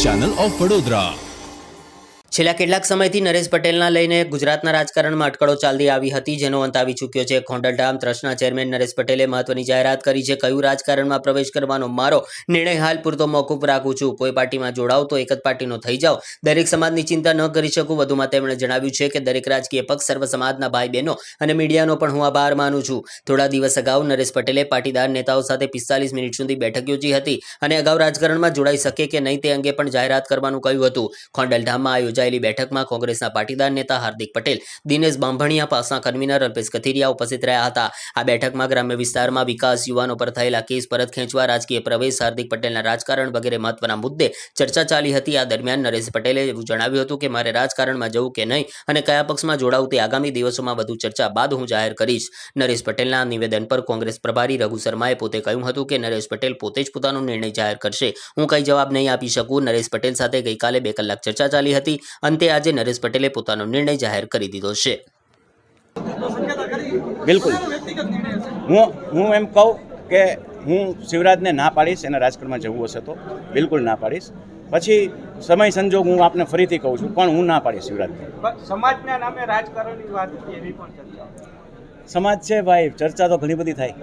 Channel of Vadodara. છેલ્લા કેટલાક સમયથી નરેશ પટેલના લઈને ગુજરાતના રાજકારણમાં અટકળો ચાલતી આવી હતી, જેનો અંત આવી ચૂક્યો છે। ખોડલધામ ટ્રસ્ટના ચેરમેન નરેશ પટેલે મહત્વની જાહેરાત કરી છે। કહ્યું, રાજકારણમાં પ્રવેશ કરવાનો મારો નિર્ણય હાલ પૂરતો મોકૂફ રાખું છું। કોઈ પાર્ટીમાં જોડાવ તો એક જ પાર્ટીનો થઈ જાઓ, દરેક સમાજની ચિંતા ન કરી શકું। વધુમાં તેમણે જણાવ્યું છે કે દરેક રાજકીય પક્ષ, સર્વ સમાજના ભાઈ બહેનો અને મીડિયાનો પણ હું આભાર માનું છું। થોડા દિવસ અગાઉ નરેશ પટેલે પાટીદાર નેતાઓ સાથે 45 મિનિટ સુધી બેઠક યોજી હતી અને અગાઉ રાજકારણમાં જોડાઈ શકે કે નહીં તે અંગે પણ જાહેરાત કરવાનું કહ્યું હતું। ખોડલધામમાં યોજાયેલી બેઠકમાં કોંગ્રેસના પાટીદાર નેતા હાર્દિક પટેલ, દિનેશ બાંભણિયા, પાસના કન્વીનર અલ્પેશ કથિરિયા ઉપસ્થિત રહ્યા હતા। આ બેઠકમાં ગ્રામ્ય વિસ્તારમાં વિકાસ, યુવાનો પર થયેલા કેસ પરત ખેંચવા, રાજકીય પ્રવેશ, હાર્દિક પટેલના રાજકારણ વગેરે મહત્વના મુદ્દે ચર્ચા ચાલી હતી। આ દરમિયાન નરેશ પટેલે એવું જણાવ્યું હતું કે મારે રાજકારણમાં જવું કે નહીં અને કયા પક્ષમાં જોડાવું તે આગામી દિવસોમાં વધુ ચર્ચા બાદ હું જાહેર કરીશ। નરેશ પટેલના નિવેદન પર કોંગ્રેસ પ્રભારી રઘુ શર્માએ પોતે કહ્યું હતું કે નરેશ પટેલ પોતે જ પોતાનો નિર્ણય જાહેર કરશે, હું કંઈ જવાબ નહીં આપી શકું। નરેશ પટેલ સાથે ગઈકાલે 2 કલાક ચર્ચા ચાલી હતી। અંતે આજે નરેશ પટેલે પોતાનો નિર્ણય જાહેર કરી દીધો છે। બિલકુલ હું એમ કહું કે હું શિવરાજને ના પાડીશ, એને રાજકારણમાં જવું હશે તો બિલકુલ ના પાડીશ। પછી સમય સંજોગ હું આપને ફરીથી કહું છું, પણ હું ના પાડીશ શિવરાજને। સમાજના નામે રાજકારણની વાત હતી, એવી પણ ચર્ચા સમાજ છે ભાઈ, ચર્ચા તો ઘણી બધી થાય।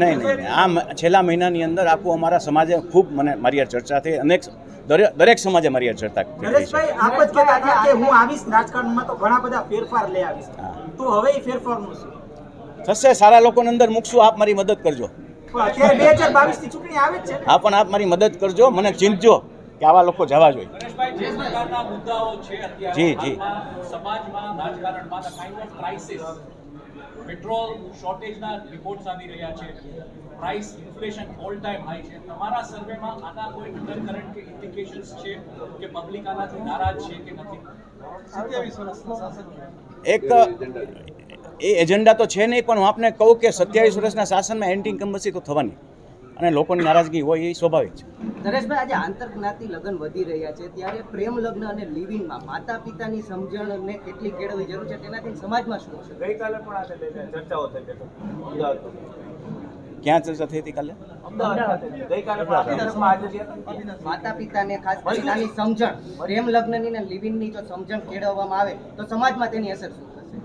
નહીં, આ છેલ્લા મહિનાની અંદર આખું અમારા સમાજે ખૂબ મારી યાર ચર્ચા થઈ, દરેક સમાજે મારી યાર ચર્ચા થઈ છે। નરેશભાઈ, આપ જ કહેતા હતા કે હું આવીશ રાજકારણમાં તો ઘણા બધા ફેરફાર લઈ આવીશ, તો હવે એ ફેરફારનું શું થશે? સારા લોકોને અંદર મૂકશું, આપ મારી મદદ કરજો। અત્યારે 2022 ની ચૂંટણી આવે જ છે, હા, પણ આપ મારી મદદ કરજો, મને ચીંધજો કે આવા લોકો જવા જોઈએ। જી જી સમાજમાં રાજકારણમાં the kind of crisis, petrol શોર્ટેજના રિપોર્ટ્સ આવી રહ્યા છે, price inflation all time high છે। તમારા સર્વેમાં આના કોઈ અંડરકરન્ટ કે ઇન્ડિકેશન્સ છે કે પબ્લિક આનાથી નારાજ છે કે નથી? એક એ એજન્ડા તો છે નહીં, પણ હું આપને કહું કે 27 વર્ષના શાસનમાં એન્ટી ઇન્કમ્બન્સી તો થવાની અને લોકોની નારાજગી હોય એ સ્વાભાવિક છે। નરેશભાઈ, આજે આંતરજ્ઞાતિ લગ્ન વધી રહ્યા છે, ત્યારે પ્રેમ લગ્ન અને લિવિંગમાં માતા પિતાની સમજણને કેટલી કેળવવી જરૂર છે, તેનાથી સમાજમાં શું છે? ગઈકાલે પણ આ ચર્ચાઓ થઈ હતી ક્યાં ચર્ચા થઈ હતી કાલે? માતા પિતાને ખાસ પિતાની સમજણ, પ્રેમ લગ્નની અને લિવિંગની જો સમજણ કેળવવામાં આવે તો સમાજમાં તેની અસર શું થશે?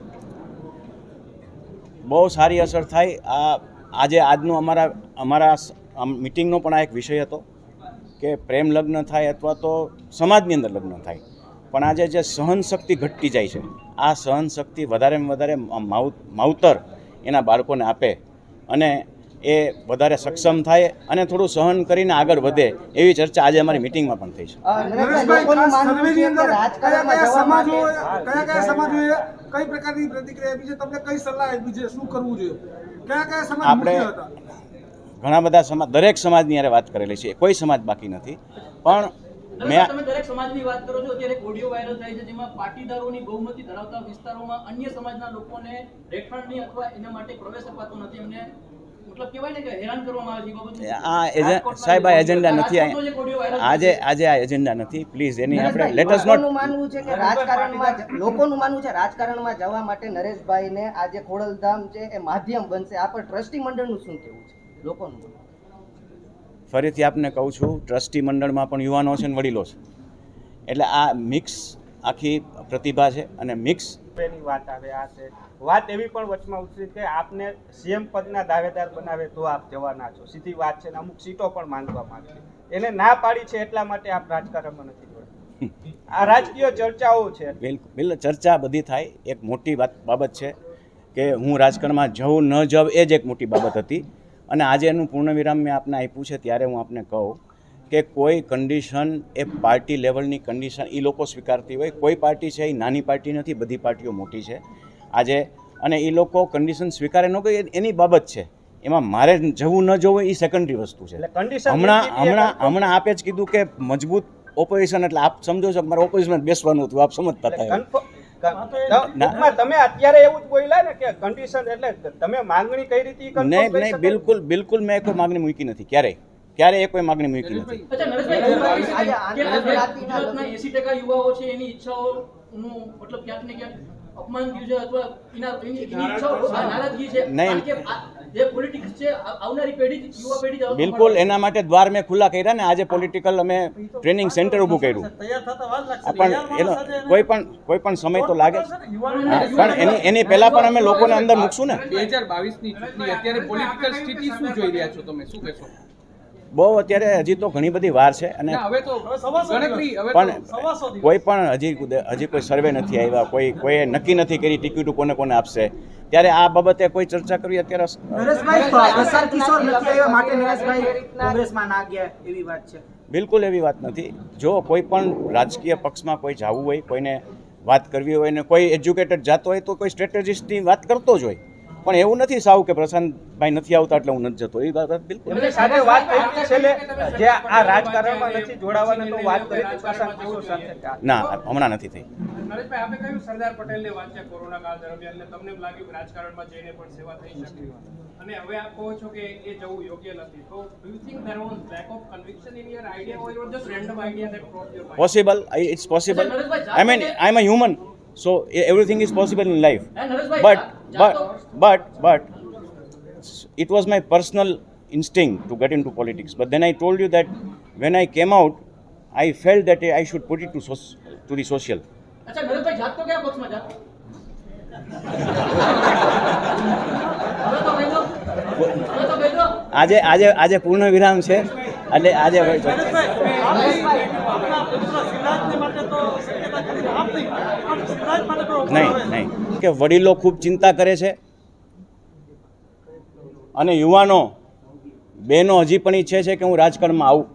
બહુ સારી અસર થાય। આજે આજનો અમારા મિટિંગનો પણ આ એક વિષય હતો કે પ્રેમ લગ્ન થાય અથવા તો સમાજની અંદર લગ્ન થાય, પણ આજે જે સહનશક્તિ ઘટતી જાય છે, આ સહનશક્તિ વધારેમાં વધારે માવતર એના બાળકોને આપે અને એ વધારે સક્ષમ થાય અને થોડું સહન કરીને આગળ વધે, એવી ચર્ચા આજે અમારી મિટિંગમાં પણ થઈ છે। કઈ પ્રકારની પ્રતિક્રિયા આપી છે, તમને કઈ સલાહ આપી છે, શું કરવું જોઈએ, કયા સમાજ? આપણે ઘણા બધા સમાજ, દરેક સમાજની યારે વાત કરેલી છે, કોઈ સમાજ બાકી નથી। પણ તમે દરેક સમાજની વાત કરો છો, અત્યારે એક ઓડિયો વાયરલ થાય છે જેમાં પાટીદારોની બહુમતી ધરાવતા વિસ્તારોમાં અન્ય સમાજના લોકોને રહેઠાણની અથવા એના માટે પ્રવેશ અપાતો નથી, એમને મતલબ કહેવાય ને કે હેરાન કરવામાં આવે છે। સાહેબ, આ એજન્ડા નથી, આજે આ એજન્ડા નથી, પ્લીઝ એની આપણે લેટ અસ નોટ। માનવું છે કે રાજકારણમાં લોકોનું માનવું છે રાજકારણમાં જવા માટે નરેશભાઈને આજે ખોડલધામ છે એ માધ્યમ બનશે, આ પર ટ્રસ્ટી મંડળનું શું કહેવું છે લોકોનું? ફરીથી આપને કહું છું, ટ્રસ્ટી મંડળમાં પણ યુવાનો છે ને વડીલો છે, એટલે આ મિક્સ આખી પ્રતિભા છે અને મિક્સ એની વાત આવે આ છે। વાત એવી પણ વચમાં ઉતરી કે આપને સીએમ પદના દાવેદાર બનાવે તો આપ જવાના છો, સીધી વાત છે, અમુક સીટો પણ માંગવામાં આવી, એને ના પાડી છે એટલા માટે આપ રાજકારણમાં નથી જોડાયા। આ રાજકીય ચર્ચાઓ છે। બિલકુલ ચર્ચા બધી થાય, એક મોટી બાબત છે કે હું રાજકારણમાં જવું ન જવું, એ જ એક મોટી બાબત હતી અને આજે એનું પૂર્ણવિરામ મેં આપને આપ્યું છે। ત્યારે હું આપને કહું કે કોઈ કન્ડિશન એ પાર્ટી લેવલની કન્ડિશન એ લોકો સ્વીકારતી હોય, કોઈ પાર્ટી છે એ નાની પાર્ટી નથી, બધી પાર્ટીઓ મોટી છે આજે, અને એ લોકો કન્ડિશન સ્વીકારે ન કોઈ એની બાબત છે, એમાં મારે જવું ન જવું એ સેકન્ડરી વસ્તુ છે। હમણાં આપે જ કીધું કે મજબૂત ઓપોઝિશન, એટલે આપ સમજો છો કે મારે ઓપોઝિશનમાં બેસવાનું હતું, આપ સમજતા થાય। તમે અત્યારે એવું જ બોલ્યા ને કે કન્ડિશન, એટલે તમે માંગણી કઈ રીતે? નહીં, બિલકુલ મેં કોઈ માંગણી મૂકી નથી, ક્યારે કોઈ માંગણી મૂકી નથી। ગુજરાતના 80% યુવાઓ છે, એની ઈચ્છાઓનું મતલબ ક્યાંક ને ક્યાંક અપમાન થયું છે અથવા એની ઈચ્છાઓ નારાજગી છે, કારણ કે જે પોલિટિક્સ છે આવનારી પેઢી યુવા પેઢી જવા બિલકુલ એના માટે દ્વાર મેં ખુલ્લા કર્યા ને. આજે પોલિટિકલ અમે ટ્રેનિંગ સેન્ટર ઊભું કર્યું. પણ એનો કોઈ પણ સમય તો લાગે જ. હા, પણ એની પહેલા પણ અમે લોકોને અંદર મૂકશું ને. 2022ની ચૂંટણી અત્યારે પોલિટિકલ સ્થિતિ શું જોઈ રહ્યા છો તમે, શું કહેશો? બહુ અત્યારે હજી તો ઘણી બધી વાર છે અને હવે તો ગણતરી હવે પણ કોઈ પણ હજી કોઈ સર્વે નથી આવ્યા, કોઈએ નક્કી નથી કરી ટિકિટો કોને આપશે. ત્યારે આ બાબતે કોઈ ચર્ચા કરવી અત્યારે બિલકુલ એવી વાત નથી. જો કોઈ પણ રાજકીય પક્ષમાં કોઈ જવું હોય, કોઈને વાત કરવી હોય ને કોઈ એજ્યુકેટેડ જાતો હોય તો કોઈ સ્ટ્રેટેજિસ્ટની વાત કરતો જ હોય. પણ એવું નથી સાવ કે પ્રશાંતભાઈ નથી આવતા એટલે હું નથી જતો. એ વાત બિલકુલ એમની સાથે વાત થઈ હતી છેલ્લે જે આ રાજકારણમાં નથી જોડાવાની તો વાત કરી હતી પ્રશાંત કિશોર સાથે. ના, હમણાં નથી થઈ. નરેશભાઈ, આપે કહ્યું સરદાર પટેલને વાંચ્યા કોરોના કાળ દરમિયાન ને તમને એમ લાગ્યું કે રાજકારણમાં જઈને પણ સેવા થઈ શકે, અને હવે આપ કહો છો કે એ જવું યોગ્ય નથી, તો do you think there was lack of conviction in your idea or your just random idea that crossed your mind? Possible, it's possible. I mean, I'm a human, so everything is possible in life. But it was my personal instinct to get into politics. But then I told you that when I came out, I felt that I should put it to the social. અચ્છા નરેશભાઈ, જાત તો કયા પક્ષમાં જાત? હવે તો બેઠો આજે પૂર્ણ વિરામ છે એટલે આજે નહીં કે વડીલો ખૂબ ચિંતા કરે છે અને યુવાનો બહેનો હજી પણ ઈચ્છે છે કે હું રાજકારણમાં આવું.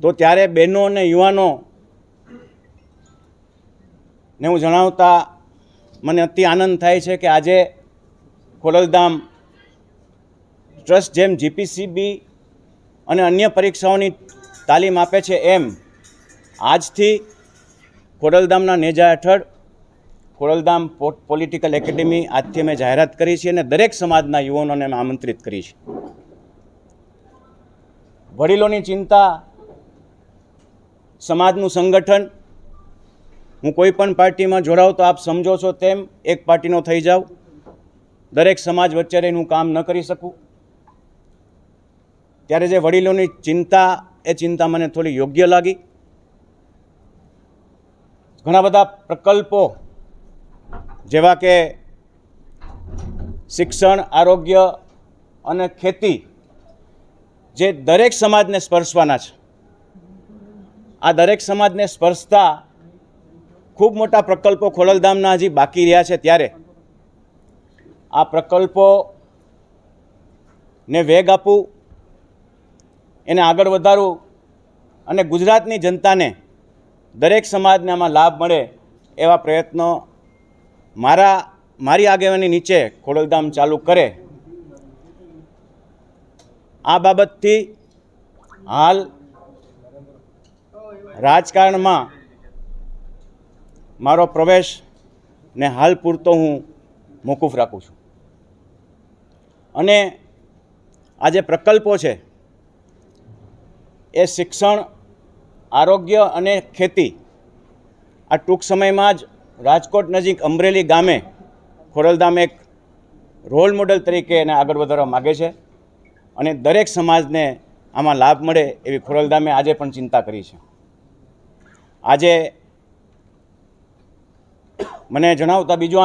તો ત્યારે બહેનો અને યુવાનો ને હું જણાવતા મને અતિ આનંદ થાય છે કે આજે ખોડલધામ ટ્રસ્ટ જેમ જીપીસીબી અને અન્ય પરીક્ષાઓની તાલીમ આપે છે એમ આજથી ખોડલધામના નેજા હેઠળ ખોડલધામ પોલિટિકલ એકેડેમી આજથી અમે જાહેરાત કરી છે અને દરેક સમાજના યુવાનોને અમે આમંત્રિત કરી છે. વડીલોની ચિંતા, સમાજનું સંગઠન, હું કોઈ પણ પાર્ટીમાં જોડાઉં તો આપ સમજો છો તેમ એક પાર્ટીનો થઈ જાઉં, દરેક સમાજ વચ્ચે રહીને હું કામ ન કરી શકું. ત્યારે જે વડીલોની ચિંતા, એ ચિંતા મને થોડી યોગ્ય લાગી. ઘણા બધા પ્રકલ્પો જેવા કે શિક્ષણ, આરોગ્ય અને ખેતી જે દરેક સમાજને સ્પર્શવાના છે, આ દરેક સમાજને સ્પર્શતા ખૂબ મોટા પ્રકલ્પો ખોડલધામના હજી બાકી રહ્યા છે. ત્યારે આ પ્રકલ્પોને વેગ આપવું, એને આગળ વધારવું અને ગુજરાતની જનતાને, દરેક સમાજને આમાં લાભ મળે એવા પ્રયત્નો મારી આગેવાની નીચે ખોડલધામ ચાલુ કરે. આ બાબતથી હાલ રાજકારણમાં મારો પ્રવેશને હાલ પૂરતો હું મોકૂફ રાખું છું. અને આ જે પ્રકલ્પો છે એ શિક્ષણ, આરોગ્ય અને ખેતી, આ ટૂંક સમયમાં જ રાજકોટ નજીક અમરેલી ગામે ખોડલધામ એક રોલ મોડેલ તરીકે એને આગળ વધારવા માગે છે અને દરેક સમાજને આમાં લાભ મળે એવી ખોડલધામે આજે પણ ચિંતા કરી છે. આજે મને જણાવતા બીજો